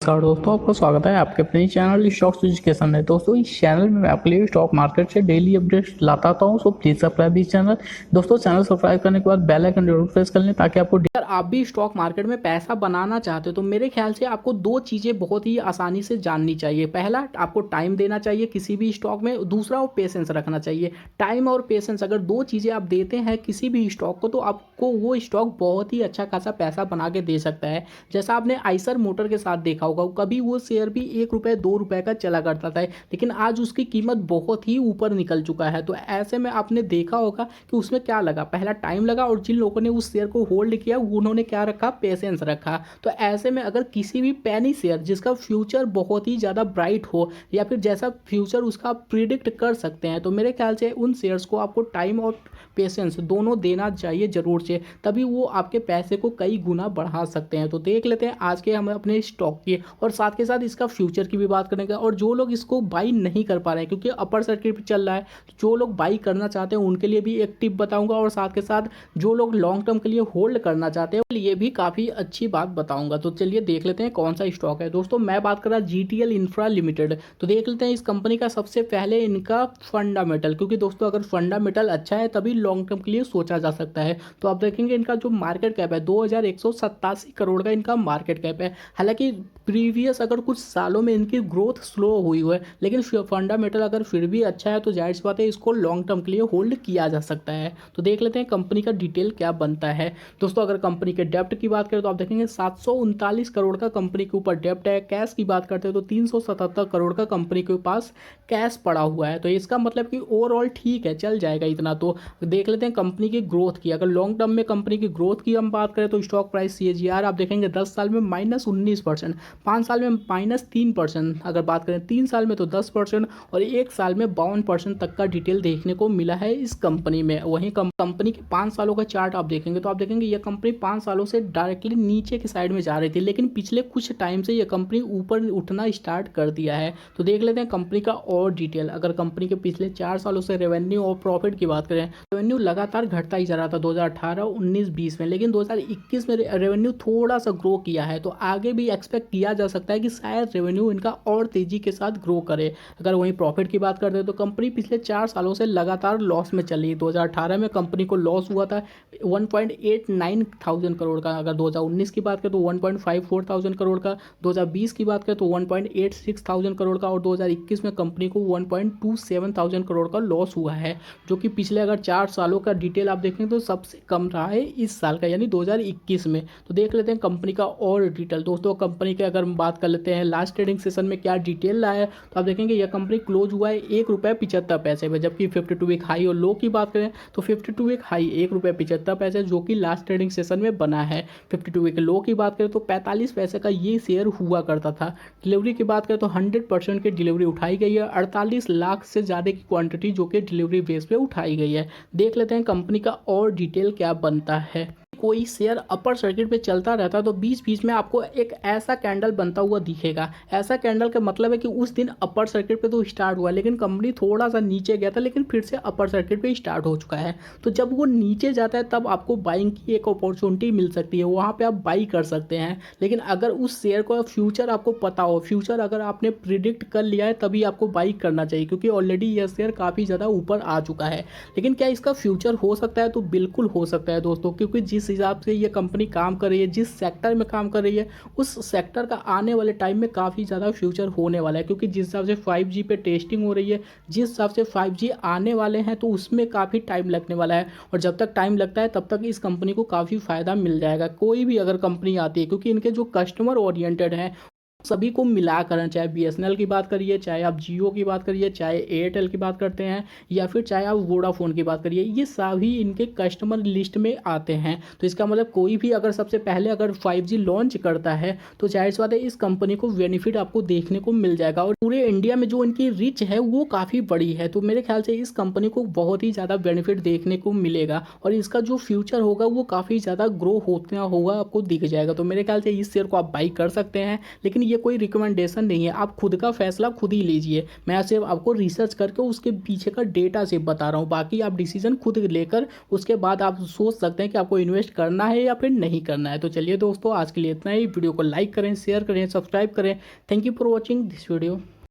नमस्कार दोस्तों, आपका स्वागत है आपके अपने चैनल स्टॉक्स एजुकेशन में। दोस्तों इस चैनल में मैं आपके लिए स्टॉक मार्केट से डेली अपडेट्स लाता हूं, so please subscribe this channel. दोस्तों चैनल सब्सक्राइब करने के बाद बेल आइकन जरूर प्रेस कर लें ताकि आपको अगर आप भी स्टॉक मार्केट में पैसा बनाना चाहते हो तो मेरे ख्याल से आपको दो चीज़ें बहुत ही आसानी से जाननी चाहिए। पहला, आपको टाइम देना चाहिए किसी भी स्टॉक में। दूसरा, वो पेशेंस रखना चाहिए। टाइम और पेशेंस अगर दो चीज़ें आप देते हैं किसी भी स्टॉक को तो आपको वो स्टॉक बहुत ही अच्छा खासा पैसा बना के दे सकता है। जैसा आपने आइसर मोटर के साथ देखा होगा, कभी वो शेयर भी 1 रुपये 2 रुपये का चला करता था, लेकिन आज उसकी कीमत बहुत ही ऊपर निकल चुका है। तो ऐसे में आपने देखा होगा कि उसमें क्या लगा, पहला टाइम लगा, और जिन लोगों ने उस शेयर को होल्ड किया उन्होंने क्या रखा, पेशेंस रखा। तो ऐसे में अगर किसी भी पेनी शेयर जिसका फ्यूचर बहुत ही ज़्यादा ब्राइट हो या फिर जैसा फ्यूचर उसका आप प्रिडिक्ट कर सकते हैं, तो मेरे ख्याल से उन शेयर्स को आपको टाइम और पेशेंस दोनों देना चाहिए जरूर से, तभी वो आपके पैसे को कई गुना बढ़ा सकते हैं। तो देख लेते हैं आज के हम अपने स्टॉक की, और साथ के साथ इसका फ्यूचर की भी बात करेंगे। और जो लोग इसको बाई नहीं कर पा रहे हैं क्योंकि अपर सर्किट पे चल रहा है, तो जो लोग बाई करना चाहते हैं उनके लिए भी एक टिप बताऊंगा, और साथ के साथ जो लोग लॉन्ग टर्म के लिए होल्ड करना चाहते हैं ये भी काफ़ी अच्छी बात बताऊंगा। तो चलिए देख लेते हैं कौन सा स्टॉक है। दोस्तों मैं बात कर रहा जीटीएल इंफ्रा लिमिटेड। तो देख लेते हैं इस कंपनी का सबसे पहले इनका फंडामेंटल, क्योंकि दोस्तों अगर फंडामेंटल अच्छा है तभी लॉन्ग टर्म के लिए सोचा जा सकता है। तो आप देखेंगे इनका जो मार्केट कैप है 2187 करोड़ का इनका मार्केट कैप है। हालांकि प्रीवियस अगर कुछ सालों में इनकी ग्रोथ स्लो हुई है, लेकिन फंडामेंटल अगर फिर भी अच्छा है तो जाहिर सी बात है इसको लॉन्ग टर्म के लिए होल्ड किया जा सकता है। तो देख लेते हैं कंपनी का डिटेल क्या बनता है। दोस्तों अगर कंपनी के डेप्ट की बात करें तो आप देखेंगे 739 करोड़ का कंपनी के ऊपर डेप्ट है। कैश की बात करते हैं तो 377 करोड़ का कंपनी के पास कैश पड़ा हुआ है। तो इसका मतलब कि ओवरऑल ठीक है, चल जाएगा इतना। तो देख लेते हैं कंपनी की ग्रोथ की। अगर लॉन्ग टर्म में कंपनी की ग्रोथ की हम बात करें तो स्टॉक प्राइस CAGR आप देखेंगे 10 साल में -19%, 5 साल में -3%, अगर बात करें 3 साल में तो 10%, और 1 साल में 52% तक का डिटेल देखने को मिला है इस कंपनी में। वहीं कंपनी के 5 सालों का चार्ट आप देखेंगे तो आप देखेंगे यह कंपनी 5 सालों से डायरेक्टली नीचे की साइड में जा रही थी, लेकिन पिछले कुछ टाइम से यह कंपनी ऊपर उठना स्टार्ट कर दिया है। तो देख लेते हैं कंपनी का और डिटेल। अगर कंपनी के पिछले 4 सालों से रेवेन्यू और प्रॉफिट की बात करें, रेवेन्यू लगातार घटता ही जा रहा था 2018, 19, 20 में, लेकिन 2021 में रेवेन्यू थोड़ा सा ग्रो किया है। तो आगे भी एक्सपेक्ट किया जा सकता है कि शायद रेवेन्यू इनका और तेजी के साथ ग्रो करे। अगर वहीं प्रॉफिट की बात करते हैं तो कंपनी पिछले 4 सालों से लगातार लॉस में चली। 2018 में कंपनी को लॉस हुआ था 1.89 थाउजेंड करोड़ का। अगर 2019 की बात करें तो 1.54 थाउजेंड करोड़ का, 2020 की बात करें तो 1.86 थाउजेंड करोड़ का, और 2021 में कंपनी को 1.27 थाउजेंड करोड़ का लॉस हुआ है, जो कि पिछले अगर 4 सालों का डिटेल आप देखें तो सबसे कम रहा है इस साल का, यानी 2021 में। तो देख लेते हैं कंपनी का और डिटेल। दोस्तों कंपनी के अगर हम बात कर लेते हैं लास्ट ट्रेडिंग सेशन में क्या डिटेल रहा है, तो आप देखेंगे यह कंपनी क्लोज हुआ है 1 रुपये 75 पैसे में, जबकि 52 वीक हाई और लो की बात करें तो 52 वीक हाई 1 रुपये 75 पैसे जो कि लास्ट ट्रेडिंग सेशन में बना है। 52 वीक लो की बात करें तो 45 पैसे का ये शेयर हुआ करता था। डिलीवरी की बात करें तो 100% की डिलीवरी उठाई गई है, 48 लाख से ज़्यादा की क्वांटिटी जो कि डिलीवरी बेस पे उठाई गई है। देख लेते हैं कंपनी का और डिटेल क्या बनता है। कोई शेयर अपर सर्किट पे चलता रहता है तो बीच बीच में आपको एक ऐसा कैंडल बनता हुआ दिखेगा। ऐसा कैंडल का मतलब है कि उस दिन अपर सर्किट पे तो स्टार्ट हुआ, लेकिन कंपनी थोड़ा सा नीचे गया था, लेकिन फिर से अपर सर्किट पे स्टार्ट हो चुका है। तो जब वो नीचे जाता है तब आपको बाइंग की एक अपॉर्चुनिटी मिल सकती है, वहाँ पे आप बाई कर सकते हैं। लेकिन अगर उस शेयर को फ्यूचर आपको पता हो, फ्यूचर अगर आपने प्रिडिक्ट कर लिया है, तभी आपको बाई करना चाहिए, क्योंकि ऑलरेडी यह शेयर काफ़ी ज़्यादा ऊपर आ चुका है। लेकिन क्या इसका फ्यूचर हो सकता है? तो बिल्कुल हो सकता है दोस्तों, क्योंकि जिस हिसाब से ये कंपनी काम कर रही है, जिस सेक्टर में काम कर रही है, उस सेक्टर का आने वाले टाइम में काफ़ी ज़्यादा फ्यूचर होने वाला है। क्योंकि जिस हिसाब से 5G पे टेस्टिंग हो रही है, जिस हिसाब से 5G आने वाले हैं, तो उसमें काफ़ी टाइम लगने वाला है, और जब तक टाइम लगता है तब तक इस कंपनी को काफ़ी फ़ायदा मिल जाएगा। कोई भी अगर कंपनी आती है, क्योंकि इनके जो कस्टमर ओरिएंटेड हैं सभी को मिलाकर, चाहे BSNL की बात करिए, चाहे आप जियो की बात करिए, चाहे एयरटेल की बात करते हैं, या फिर चाहे आप वोडाफोन की बात करिए, ये सभी इनके कस्टमर लिस्ट में आते हैं। तो इसका मतलब कोई भी अगर सबसे पहले अगर 5G लॉन्च करता है तो जाहिर सी बात है इस कंपनी को बेनिफिट आपको देखने को मिल जाएगा। और पूरे इंडिया में जो इनकी रीच है वो काफ़ी बड़ी है, तो मेरे ख्याल से इस कंपनी को बहुत ही ज़्यादा बेनिफिट देखने को मिलेगा, और इसका जो फ्यूचर होगा वो काफ़ी ज़्यादा ग्रो होता होगा आपको दिख जाएगा। तो मेरे ख्याल से इस शेयर को आप बाई कर सकते हैं, लेकिन ये कोई रिकमेंडेशन नहीं है, आप खुद का फैसला खुद ही लीजिए। मैं सिर्फ आपको रिसर्च करके उसके पीछे का डेटा सिर्फ बता रहा हूँ, बाकी आप डिसीजन खुद लेकर उसके बाद आप सोच सकते हैं कि आपको इन्वेस्ट करना है या फिर नहीं करना है। तो चलिए दोस्तों, आज के लिए इतना ही। वीडियो को लाइक करें, शेयर करें, सब्सक्राइब करें। Thank you for watching this video.